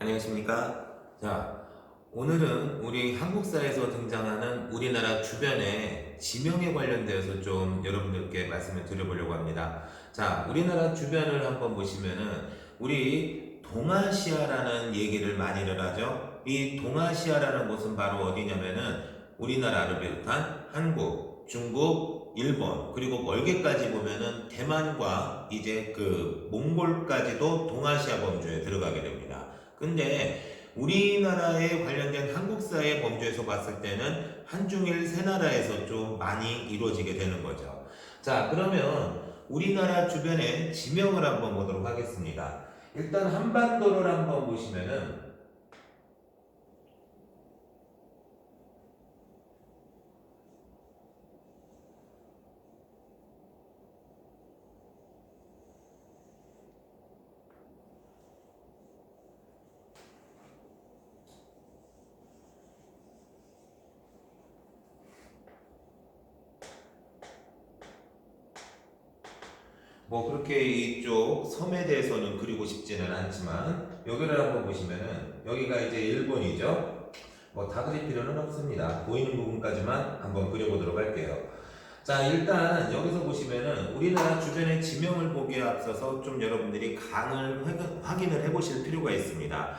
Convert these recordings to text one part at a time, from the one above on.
안녕하십니까? 오늘은 우리 한국사에서 등장하는 우리나라 주변의 지명에 관련되어서 좀 여러분들께 말씀을 드려보려고 합니다. 우리나라 주변을 한번 보시면은 우리 동아시아라는 얘기를 많이들 하죠. 이 동아시아라는 곳은 바로 어디냐면은 우리나라를 비롯한 한국, 중국, 일본, 그리고 멀게까지 보면은 대만과 이제 그 몽골까지도 동아시아 범주에 들어가게 됩니다. 근데 우리나라에 관련된 한국사의 범주에서 봤을 때는 한중일 세 나라에서 좀 많이 이루어지게 되는 거죠. 그러면 우리나라 주변의 지명을 한번 보도록 하겠습니다. 일단 한반도를 한번 보시면은 뭐 그렇게 이쪽 섬에 대해서는 그리고 싶지는 않지만 여기를 한번 보시면은 여기가 이제 일본이죠. 뭐 다 그릴 필요는 없습니다. 보이는 부분까지만 한번 그려보도록 할게요. 일단 여기서 보시면은 우리나라 주변의 지명을 보기에 앞서서 좀 여러분들이 강을 확인을 해보실 필요가 있습니다.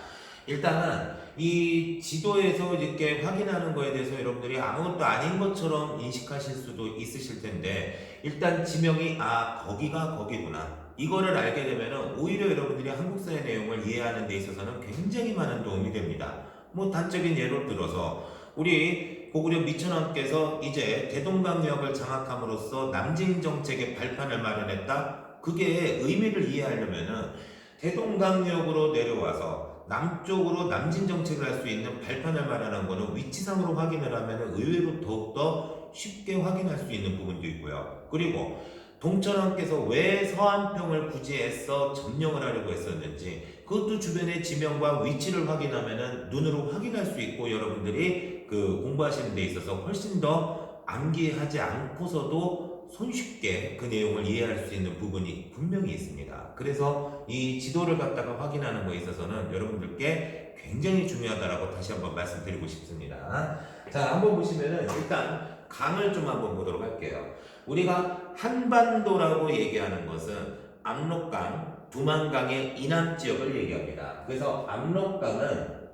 일단은 이 지도에서 이렇게 확인하는 거에 대해서 여러분들이 아무것도 아닌 것처럼 인식하실 수도 있으실 텐데, 일단 지명이 거기가 거기구나, 이거를 알게 되면은 오히려 여러분들이 한국사의 내용을 이해하는 데 있어서는 굉장히 많은 도움이 됩니다. 뭐 단적인 예를 들어서 우리 고구려 미천왕께서 이제 대동강유역을 장악함으로써 남진 정책의 발판을 마련했다. 그게 의미를 이해하려면은 대동강유역으로 내려와서 남쪽으로 남진 정책을 할 수 있는 발판을 마련한 거는 위치상으로 확인을 하면 의외로 더욱더 쉽게 확인할 수 있는 부분도 있고요. 그리고 동천왕께서 왜 서안평을 굳이 애써 점령을 하려고 했었는지 그것도 주변의 지명과 위치를 확인하면 눈으로 확인할 수 있고, 여러분들이 그 공부하시는 데 있어서 훨씬 더 암기하지 않고서도 손쉽게 그 내용을 이해할 수 있는 부분이 분명히 있습니다. 그래서 이 지도를 갖다가 확인하는 거에 있어서는 여러분들께 굉장히 중요하다라고 다시 한번 말씀드리고 싶습니다. 한번 보시면은 일단 강을 좀 한번 보도록 할게요. 우리가 한반도라고 얘기하는 것은 압록강, 두만강의 이남 지역을 얘기합니다. 그래서 압록강은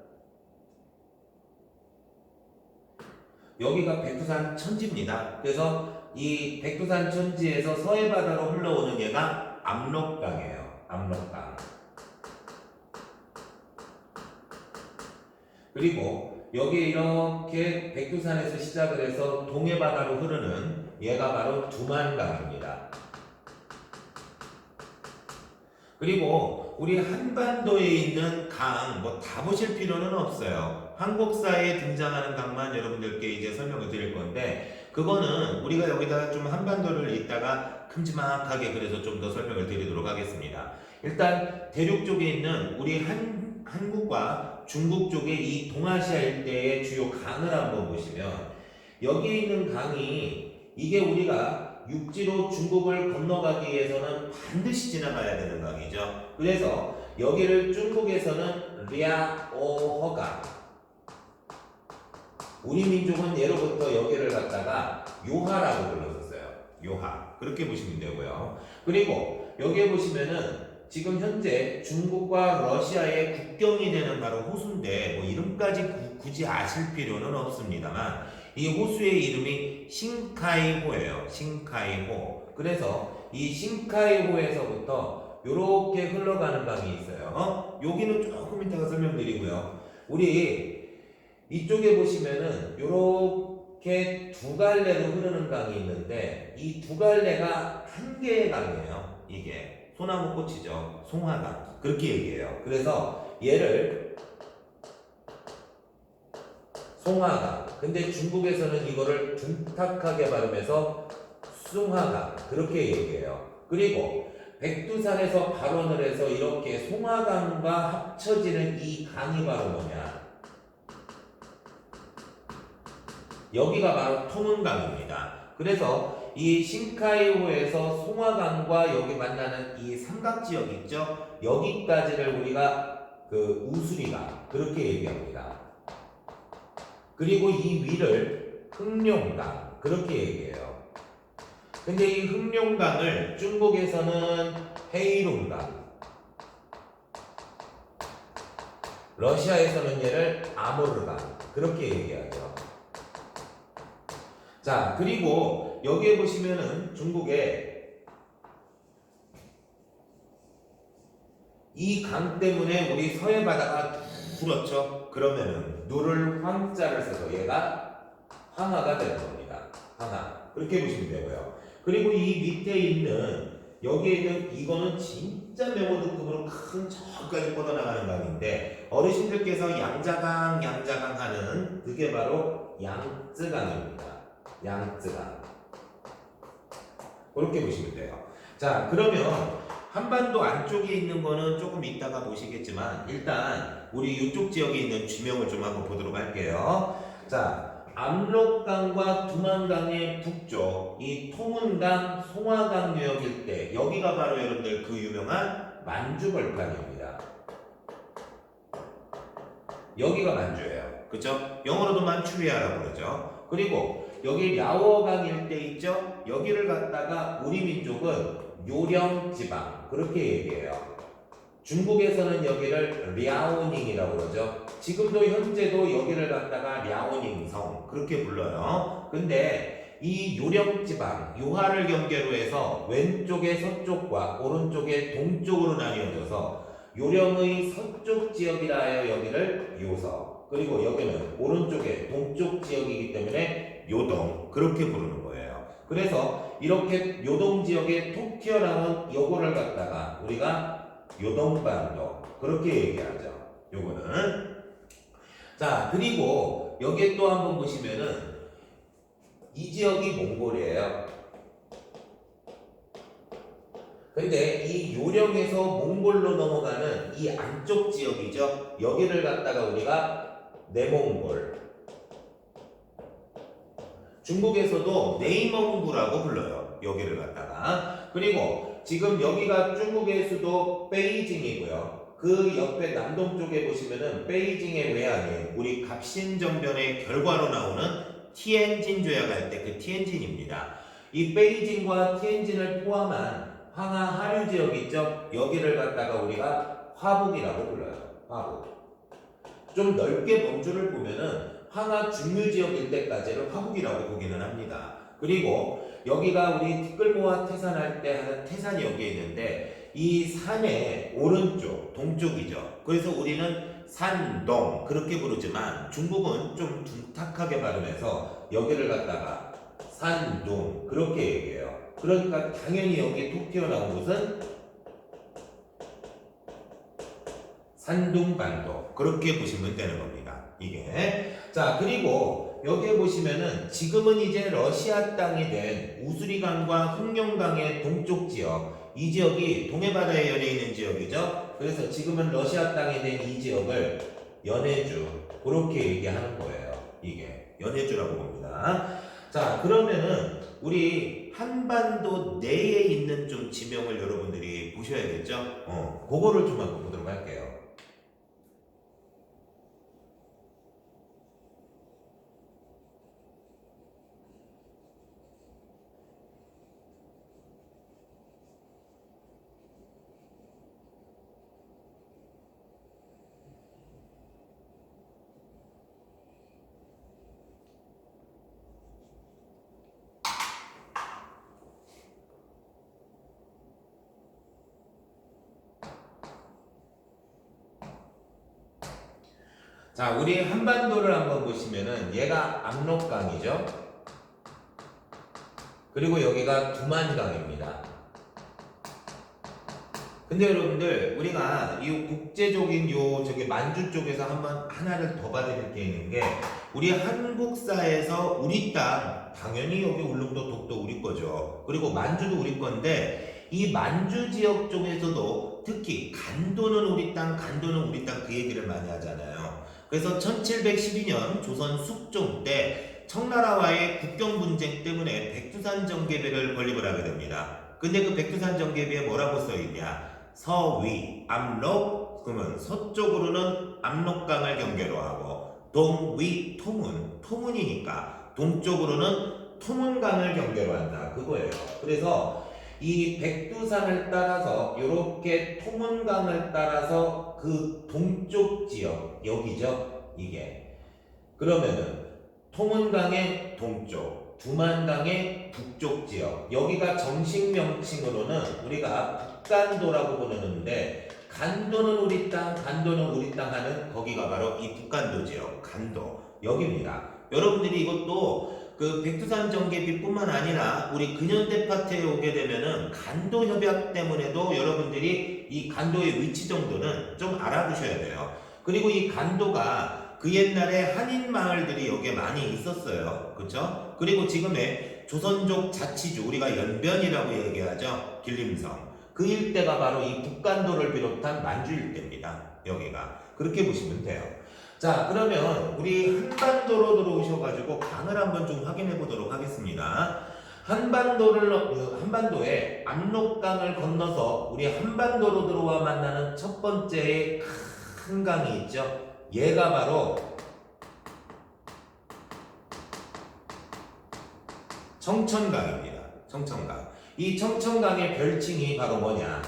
여기가 백두산 천지입니다. 그래서 이 백두산 천지에서 서해바다로 흘러오는 얘가 압록강이에요. 압록강. 그리고 여기 이렇게 백두산에서 시작을 해서 동해바다로 흐르는 얘가 바로 두만강입니다. 그리고 우리 한반도에 있는 강, 뭐 다 보실 필요는 없어요. 한국사에 등장하는 강만 여러분들께 이제 설명을 드릴 건데, 그거는 우리가 여기다가 좀 한반도를 이따가 큼지막하게 그래서 좀 더 설명을 드리도록 하겠습니다. 일단 대륙 쪽에 있는 우리 한국과 중국 쪽의 이 동아시아 일대의 주요 강을 한번 보시면, 여기에 있는 강이 이게 우리가 육지로 중국을 건너가기 위해서는 반드시 지나가야 되는 강이죠. 그래서 여기를 중국에서는 랴오허강, 우리 민족은 예로부터 여기를 갖다가 요하라고 불렀었어요. 요하. 그렇게 보시면 되고요. 그리고 여기에 보시면은 지금 현재 중국과 러시아의 국경이 되는 바로 호수인데, 뭐 이름까지 굳이 아실 필요는 없습니다만 이 호수의 이름이 싱카이호예요. 싱카이호. 그래서 이 싱카이호에서부터 이렇게 흘러가는 강이 있어요. 여기는 조금 이따가 설명드리고요. 우리 이쪽에 보시면은 이렇게 두 갈래로 흐르는 강이 있는데, 이 두 갈래가 한 개의 강이에요. 이게 소나무 꽃이죠. 송화강. 그렇게 얘기해요. 그래서 얘를 송화강. 근데 중국에서는 이거를 둔탁하게 발음해서 숭화강. 그렇게 얘기해요. 그리고 백두산에서 발원을 해서 이렇게 송화강과 합쳐지는 이 강이 바로 뭐냐? 여기가 바로 토문강입니다. 그래서 이 싱카이호에서 송화강과 여기 만나는 이 삼각지역 있죠? 여기까지를 우리가 그 우수리강 그렇게 얘기합니다. 그리고 이 위를 흑룡강 그렇게 얘기해요. 근데 이 흑룡강을 중국에서는 헤이룽강, 러시아에서는 얘를 아모르강 그렇게 얘기하죠. 자, 그리고 여기에 보시면은 중국에 이 강 때문에 우리 서해 바다가 누렇죠. 그러면은 누를 황자를 써서 얘가 황하가 되는 겁니다. 황하. 그렇게 보시면 되고요. 그리고 이 밑에 있는 여기에 있는 이거는 진짜 메모드급으로 큰 저까지 뻗어나가는 강인데 어르신들께서 양자강 하는 그게 바로 양쯔강입니다. 양쯔강. 그렇게 보시면 돼요. 자, 그러면 한반도 안쪽에 있는 거는 조금 이따가 보시겠지만 일단 우리 이쪽 지역에 있는 지명을 좀 한번 보도록 할게요. 자, 압록강과 두만강의 북쪽 이 통은강, 송화강 유역 일대 여기가 바로 여러분들 그 유명한 만주벌판입니다. 여기가 만주예요. 그쵸? 영어로도 만추리아라고 그러죠. 그리고 여기 랴오강 일대 있죠? 여기를 갖다가 우리 민족은 요령지방 그렇게 얘기해요. 중국에서는 여기를 랴오닝이라고 그러죠. 지금도 현재도 여기를 갖다가 랴오닝성 그렇게 불러요. 근데 이 요령지방 요하를 경계로 해서 왼쪽의 서쪽과 오른쪽의 동쪽으로 나뉘어져서 요령의 서쪽 지역이라 하여 여기를 요서, 그리고 여기는 오른쪽의 동쪽 지역이기 때문에 요동 그렇게 부르는 거예요. 그래서 이렇게 요동 지역에 톡 튀어나온 요거를 갖다가 우리가 요동반도 그렇게 얘기하죠. 요거는. 자, 그리고 여기에 또 한번 보시면은 이 지역이 몽골이에요. 근데 이 요령에서 몽골로 넘어가는 이 안쪽 지역이죠. 여기를 갖다가 우리가 내몽골, 중국에서도 네이멍구라고 불러요. 여기를 갖다가. 그리고 지금 여기가 중국의 수도 베이징이고요. 그 옆에 남동쪽에 보시면은 베이징의 외항에 우리 갑신정변의 결과로 나오는 티엔진 조약할 때 그 티엔진입니다. 이 베이징과 티엔진을 포함한 황하 하류 지역 있죠? 여기를 갖다가 우리가 화북이라고 불러요. 화북. 좀 넓게 범주를 보면은 황하 중류 지역 일대까지를 화북이라고 보기는 합니다. 그리고 여기가 우리 티끌모아 태산할 때 하는 태산이 여기에 있는데 이 산의 오른쪽, 동쪽이죠. 그래서 우리는 산동 그렇게 부르지만 중국은 좀 둔탁하게 발음해서 여기를 갖다가 산동 그렇게 얘기해요. 그러니까 당연히 여기에 톡 튀어나온 곳은 산둥반도 그렇게 보시면 되는 겁니다. 이게. 자, 그리고 여기에 보시면은 지금은 이제 러시아 땅이 된 우수리강과 흑룡강의 동쪽 지역, 이 지역이 동해바다에 연해 있는 지역이죠. 그래서 지금은 러시아 땅이 된 이 지역을 연해주 그렇게 얘기하는 거예요. 이게 연해주라고 봅니다. 자, 그러면은 우리 한반도 내에 있는 좀 지명을 여러분들이 보셔야겠죠. 그거를 좀 한번 보도록 할게요. 자, 우리 한반도를 한번 보시면은 얘가 압록강이죠. 그리고 여기가 두만강입니다. 근데 여러분들 우리가 이 국제적인 저기 만주 쪽에서 한번 하나를 더 받을 게 있는 게 우리 한국사에서 우리 땅 당연히 여기 울릉도 독도 우리 거죠. 그리고 만주도 우리 건데 이 만주 지역 쪽에서도 특히 간도는 우리 땅, 간도는 우리 땅 그 얘기를 많이 하잖아요. 그래서 1712년 조선 숙종 때 청나라와의 국경 분쟁 때문에 백두산 정계배를 건립을 하게 됩니다. 근데 그 백두산 정계배에 뭐라고 써있냐? 서위, 압록, 그러면 서쪽으로는 압록강을 경계로 하고 동, 위, 토문, 토문이니까 동쪽으로는 토문강을 경계로 한다 그거예요. 그래서 이 백두산을 따라서 이렇게 토문강을 따라서 그 동쪽 지역 여기죠 이게. 그러면은 토문강의 동쪽, 두만강의 북쪽 지역 여기가 정식 명칭으로는 우리가 북간도라고 부르는데 간도는 우리 땅, 간도는 우리 땅 하는 거기가 바로 이 북간도 지역, 간도 여기입니다. 여러분들이 이것도 그 백두산 정계비뿐만 아니라 우리 근현대 파트에 오게 되면은 간도 협약 때문에도 여러분들이 이 간도의 위치 정도는 좀 알아두셔야 돼요. 그리고 이 간도가 그 옛날에 한인 마을들이 여기에 많이 있었어요. 그렇죠? 그리고 지금의 조선족 자치주 우리가 연변이라고 얘기하죠. 길림성. 그 일대가 바로 이 북간도를 비롯한 만주 일대입니다. 여기가. 그렇게 보시면 돼요. 자, 그러면 우리 한반도로 들어오셔가지고 강을 한번 좀 확인해 보도록 하겠습니다. 한반도에 압록강을 건너서 우리 한반도로 들어와 만나는 첫 번째의 큰 강이 있죠. 얘가 바로 청천강입니다. 청천강. 이 청천강의 별칭이 바로 뭐냐?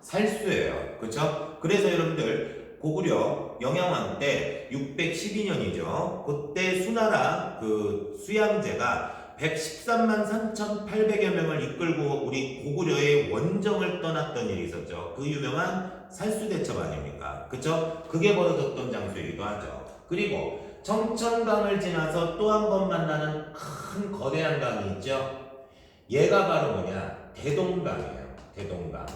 살수예요. 그렇죠? 그래서 여러분들 고구려 영양왕 때 612년이죠. 그때 수나라 그 수양제가 113만 3,800여 명을 이끌고 우리 고구려의 원정을 떠났던 일이 있었죠. 그 유명한 살수대첩 아닙니까? 그쵸? 그게 벌어졌던 장소이기도 하죠. 그리고 청천강을 지나서 또 한 번 만나는 큰 거대한 강이 있죠. 얘가 바로 뭐냐? 대동강이에요. 대동강.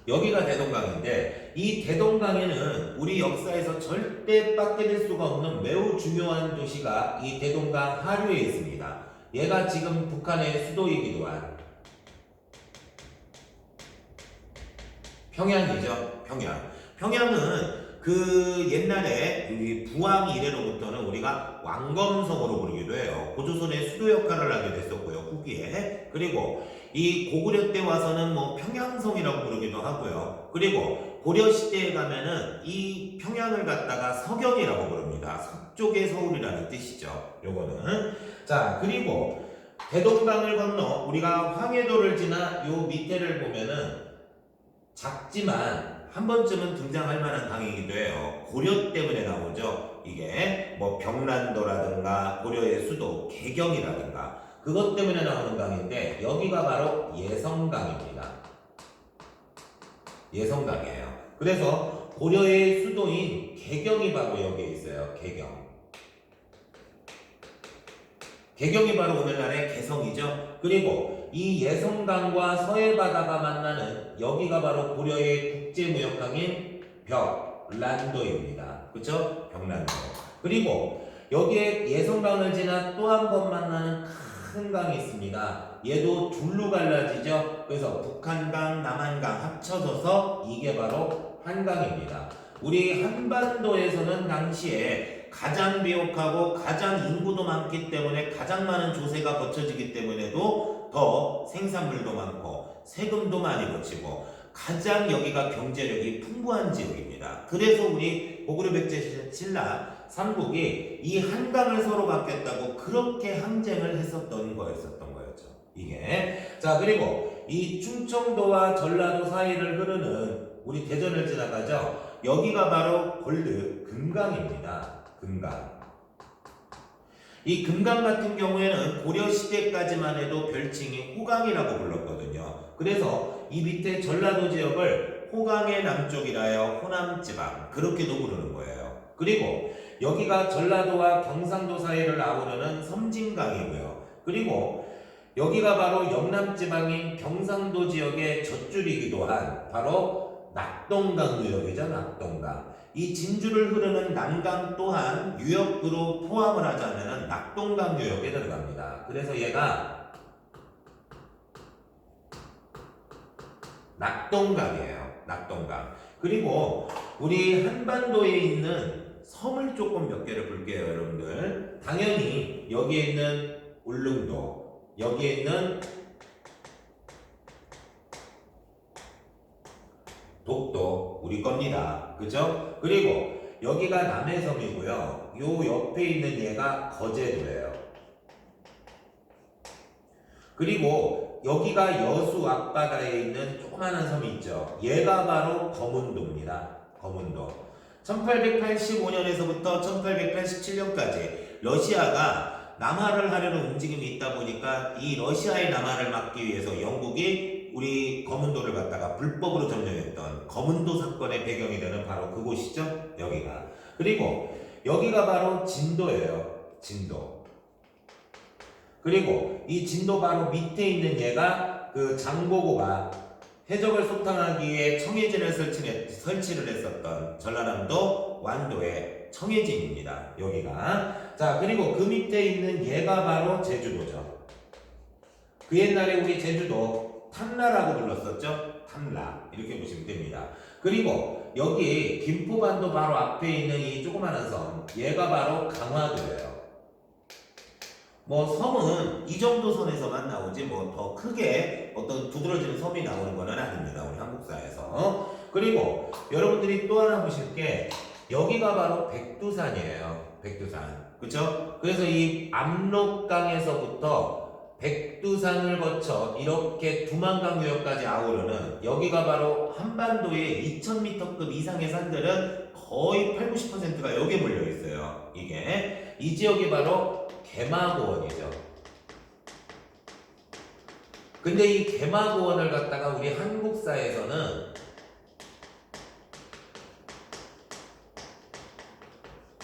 여기가 대동강인데 이 대동강에는 우리 역사에서 절대 빠뜨릴 수가 없는 매우 중요한 도시가 이 대동강 하류에 있습니다. 얘가 지금 북한의 수도이기도 한 평양이죠. 평양. 평양은 그 옛날에 우리 부왕 이래로부터는 우리가 왕검성으로 부르기도 해요. 고조선의 수도 역할을 하게 됐었고요. 후기에. 그리고 이 고구려 때 와서는 뭐 평양성이라고 부르기도 하고요. 그리고 고려 시대에 가면은 이 평양을 갖다가 서경이라고 부릅니다. 서쪽의 서울이라는 뜻이죠. 요거는. 자, 그리고 대동강을 건너 우리가 황해도를 지나 요 밑에를 보면은 작지만 한 번쯤은 등장할 만한 강이기도 해요. 고려 때문에 나오죠. 이게 뭐 병란도라든가 고려의 수도 개경이라든가 그것 때문에 나오는 강인데 여기가 바로 예성강입니다. 예성강이에요. 그래서 고려의 수도인 개경이 바로 여기에 있어요. 개경. 개경이 바로 오늘날의 개성이죠. 그리고 이 예성강과 서해바다가 만나는 여기가 바로 고려의 국제무역강인 벽란도입니다. 그렇죠? 벽란도. 그리고 여기에 예성강을 지나 또 한 번 만나는 큰 강이 있습니다. 얘도 둘로 갈라지죠. 그래서 북한강, 남한강 합쳐져서 이게 바로 한강입니다. 우리 한반도에서는 당시에 가장 비옥하고 가장 인구도 많기 때문에 가장 많은 조세가 거쳐지기 때문에도 더 생산물도 많고 세금도 많이 거치고 가장 여기가 경제력이 풍부한 지역입니다. 그래서 우리 고구려 백제 신라 삼국이 이 한강을 서로 받겠다고 그렇게 항쟁을 했었던 거였죠. 이게. 자, 그리고 이 충청도와 전라도 사이를 흐르는 우리 대전을 지나가죠. 여기가 바로 골드 금강입니다. 금강. 이 금강 같은 경우에는 고려 시대까지만 해도 별칭이 호강이라고 불렀거든요. 그래서 이 밑에 전라도 지역을 호강의 남쪽이라 하여 호남지방 그렇게도 부르는 거예요. 그리고 여기가 전라도와 경상도 사이를 아우르는 섬진강이고요. 그리고 여기가 바로 영남지방인 경상도 지역의 젖줄이기도 한 바로 낙동강 유역이죠. 낙동강. 이 진주를 흐르는 남강 또한 유역으로 포함을 하자면 낙동강 유역에 들어갑니다. 그래서 얘가 낙동강이에요. 낙동강. 그리고 우리 한반도에 있는 섬을 조금 몇 개를 볼게요, 여러분들. 당연히 여기에 있는 울릉도, 여기에 있는 독도 우리 겁니다. 그죠? 그리고 여기가 남해섬이고요. 요 옆에 있는 얘가 거제도예요. 그리고 여기가 여수 앞바다에 있는 조그마한 섬이 있죠. 얘가 바로 거문도입니다. 거문도. 1885년에서부터 1887년까지 러시아가 남하를 하려는 움직임이 있다 보니까 이 러시아의 남하를 막기 위해서 영국이 우리 거문도를 갖다가 불법으로 점령했던 거문도 사건의 배경이 되는 바로 그곳이죠. 여기가. 그리고 여기가 바로 진도예요. 진도. 그리고 이 진도 바로 밑에 있는 얘가 그 장보고가 해적을 소탕하기 위해 청해진을 설치를 했었던 전라남도 완도의 청해진입니다. 여기가. 자, 그리고 그 밑에 있는 얘가 바로 제주도죠. 그 옛날에 우리 제주도 탐라라고 불렀었죠. 탐라. 이렇게 보시면 됩니다. 그리고 여기 김포반도 바로 앞에 있는 이 조그마한 섬, 얘가 바로 강화도예요. 뭐 섬은 이 정도 선에서만 나오지 뭐 더 크게 어떤 두드러지는 섬이 나오는 건 아닙니다. 우리 한국사에서. 그리고 여러분들이 또 하나 보실 게 여기가 바로 백두산이에요. 백두산. 그쵸? 그래서 이 압록강에서부터 백두산을 거쳐 이렇게 두만강유역까지 아우르는 여기가 바로 한반도의 2000m급 이상의 산들은 거의 8, 90%가 여기에 몰려 있어요. 이게 이 지역이 바로 개마고원이죠. 근데 이 개마고원을 갖다가 우리 한국사에서는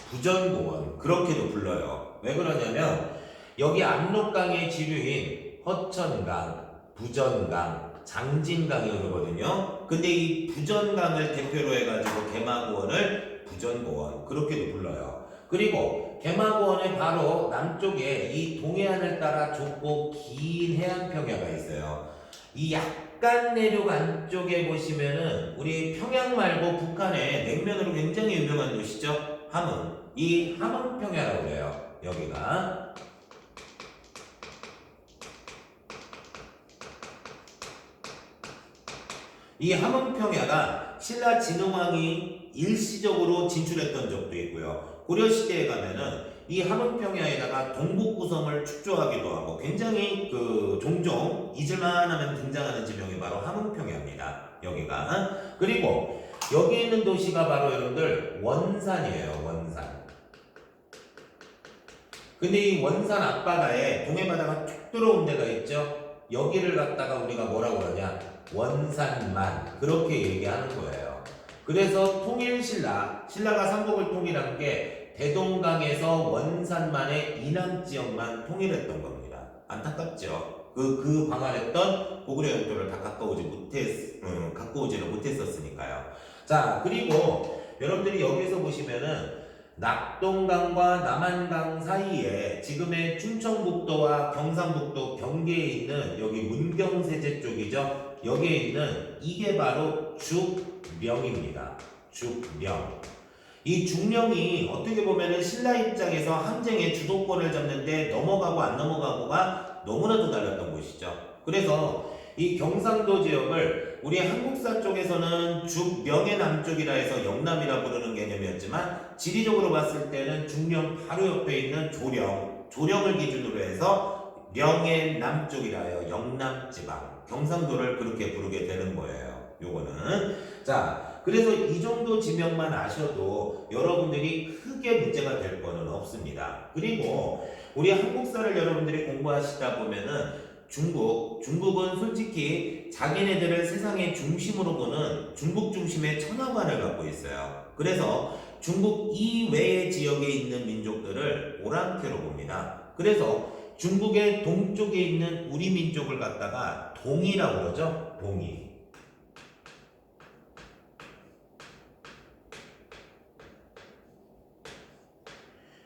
부전고원 그렇게도 불러요. 왜 그러냐면 여기 압록강의 지류인 허천강, 부전강, 장진강이 흐르거든요. 근데 이 부전강을 대표로 해가지고 개마고원을 부전고원 그렇게도 불러요. 그리고 개마고원의 바로 남쪽에 이 동해안을 따라 좁고 긴 해안평야가 있어요. 이 약간 내륙 안쪽에 보시면은 우리 평양 말고 북한의 냉면으로 굉장히 유명한 도시죠. 함흥. 이 함흥평야라고 해요. 여기가. 이 함흥평야가 신라 진흥왕이 일시적으로 진출했던 적도 있고요. 고려시대에 가면은 이 함흥평야에다가 동북구섬을 축조하기도 하고 굉장히 그 종종 잊을만하면 등장하는 지명이 바로 함흥평야입니다. 여기가. 그리고 여기 있는 도시가 바로 여러분들 원산이에요. 원산. 근데 이 원산 앞바다에 동해바다가 쭉 들어온 데가 있죠. 여기를 갖다가 우리가 뭐라고 그러냐? 원산만 그렇게 얘기하는 거예요. 그래서 신라가 삼국을 통일한 게 대동강에서 원산만의 이남지역만 통일했던 겁니다. 안타깝죠. 그 방한했던 고구려 영토를 다 가까워지를 못했었으니까요. 자, 그리고 여러분들이 여기서 보시면은 낙동강과 남한강 사이에 지금의 충청북도와 경상북도 경계에 있는 여기 문경세제 쪽이죠. 여기에 있는 이게 바로 죽령입니다. 죽령. 이 죽령이 어떻게 보면은 신라 입장에서 항쟁의 주도권을 잡는데 넘어가고 안 넘어가고가 너무나도 달랐던 곳이죠. 그래서 이 경상도 지역을 우리 한국사 쪽에서는 죽명의 남쪽이라 해서 영남이라 부르는 개념이었지만 지리적으로 봤을 때는 죽령 바로 옆에 있는 조령을 기준으로 해서 명의 남쪽이라 해요. 영남지방. 경상도를 그렇게 부르게 되는 거예요. 요거는. 자, 그래서 이 정도 지명만 아셔도 여러분들이 크게 문제가 될 거는 없습니다. 그리고 우리 한국사를 여러분들이 공부하시다 보면은 중국은 솔직히 자기네들을 세상의 중심으로 보는 중국 중심의 천하관을 갖고 있어요. 그래서 중국 이외의 지역에 있는 민족들을 오랑캐로 봅니다. 그래서 중국의 동쪽에 있는 우리 민족을 갖다가 동이라고 그러죠. 동이.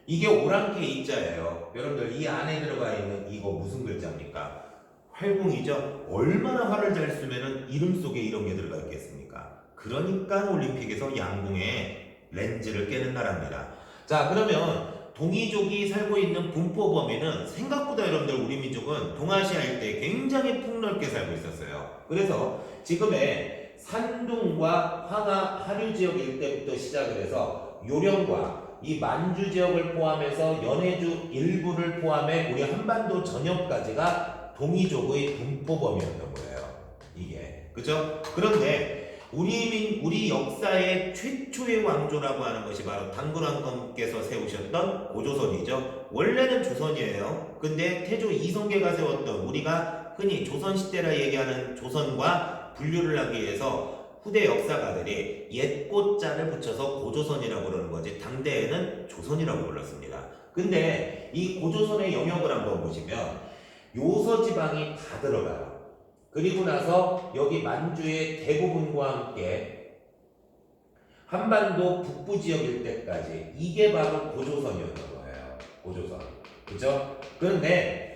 이게 오랑캐 이자예요. 여러분들 이 안에 들어가 있는 이거 무슨 글자입니까? 활궁이죠. 얼마나 활을 잘 쓰면은 이름 속에 이런 게 들어가 있겠습니까? 그러니까 올림픽에서 양궁에 렌즈를 깨는 나라입니다. 자, 그러면 동이족이 살고 있는 분포 범위는 생각보다 여러분들 우리 민족은 동아시아 일대에 굉장히 폭넓게 살고 있었어요. 그래서 지금의 산둥과 황하 하류 지역 일대부터 시작을 해서 요령과 이 만주 지역을 포함해서 연해주 일부를 포함해 우리 한반도 전역까지가 동이족의 분포 범위였던 거예요. 이게 그죠? 그런데 우리 역사의 최초의 왕조라고 하는 것이 바로 당군왕검께서 세우셨던 고조선이죠. 원래는 조선이에요. 근데 태조 이성계가 세웠던 우리가 흔히 조선시대라 얘기하는 조선과 분류를 하기 위해서 후대 역사가들이 옛꽃자를 붙여서 고조선이라고 그러는 거지 당대에는 조선이라고 불렀습니다. 근데 이 고조선의 영역을 한번 보시면 요서지방이 다 들어가요. 그리고 나서 여기 만주의 대부분과 함께 한반도 북부 지역 일대까지 이게 바로 고조선이었던 거예요. 고조선. 그죠? 그런데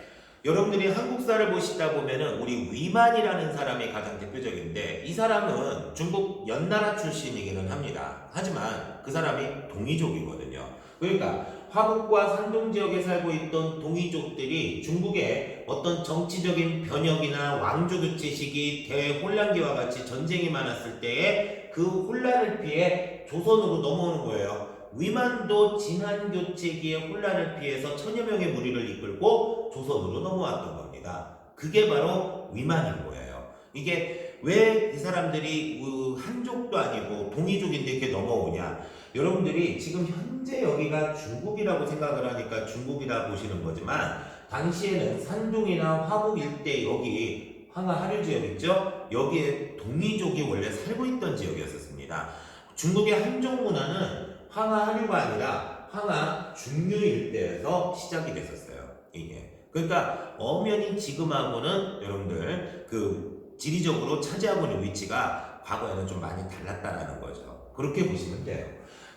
여러분들이 한국사를 보시다 보면은 우리 위만이라는 사람이 가장 대표적인데 이 사람은 중국 연나라 출신이기는 합니다. 하지만 그 사람이 동이족이거든요. 그러니까 화북과 산동 지역에 살고 있던 동이족들이 중국의 어떤 정치적인 변혁이나 왕조 교체 시기, 대혼란기와 같이 전쟁이 많았을 때에 그 혼란을 피해 조선으로 넘어오는 거예요. 위만도 진한교체기의 혼란을 피해서 천여 명의 무리를 이끌고 조선으로 넘어왔던 겁니다. 그게 바로 위만인 거예요. 이게 왜 이 사람들이 한족도 아니고 동이족인데 이렇게 넘어오냐? 여러분들이 지금 현재 여기가 중국이라고 생각을 하니까 중국이라 보시는 거지만 당시에는 산둥이나 화북 일대 여기 황하 하류 지역 있죠? 여기에 동이족이 원래 살고 있던 지역이었습니다. 중국의 한족 문화는 황하 하류가 아니라 황하 중류 일대에서 시작이 됐었어요. 이게 그러니까 엄연히 지금하고는 여러분들 그 지리적으로 차지하고 있는 위치가 과거에는 좀 많이 달랐다라는 거죠. 그렇게 보시면 돼요.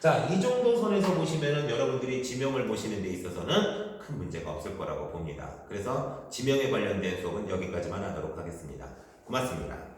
자, 이 정도 선에서 보시면은 여러분들이 지명을 보시는 데 있어서는 큰 문제가 없을 거라고 봅니다. 그래서 지명에 관련된 수업은 여기까지만 하도록 하겠습니다. 고맙습니다.